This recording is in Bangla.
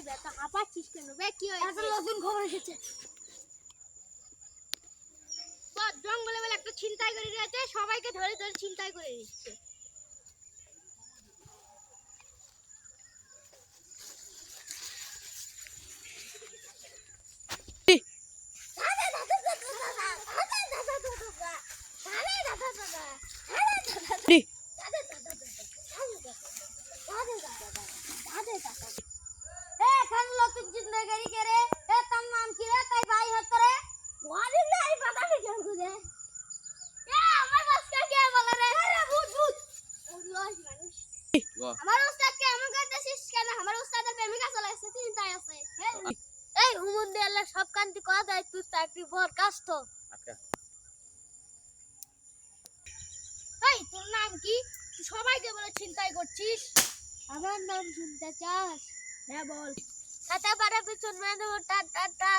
ব্যথা হাঁপাচ্ছিস কেন বে? কি হয়েছে? একটা নতুন খবর এসেছে। জঙ্গলে বলে একটা ছিনতাই করে গেছে, সবাইকে ধরে ধরে ছিনতাই করে দিচ্ছে। আমার উস্তাদকে এমন করতেছিস কেন? আমার উস্তাদের প্রেমিকা চলে এসেছে, চিন্তায় আছে। এই হুমুন দেয়ালে সব কান্তি কথা যায়, তুই চাকরি বর কাস্ত। আচ্ছা এই তোর নাম কি? তুই সবাইকে বলে চিন্তাই করছিস। আমার নাম শুনতে চাস? হ্যাঁ বল। খাতা পাড়া পিছন মেয়ে দেবো, টা টা টা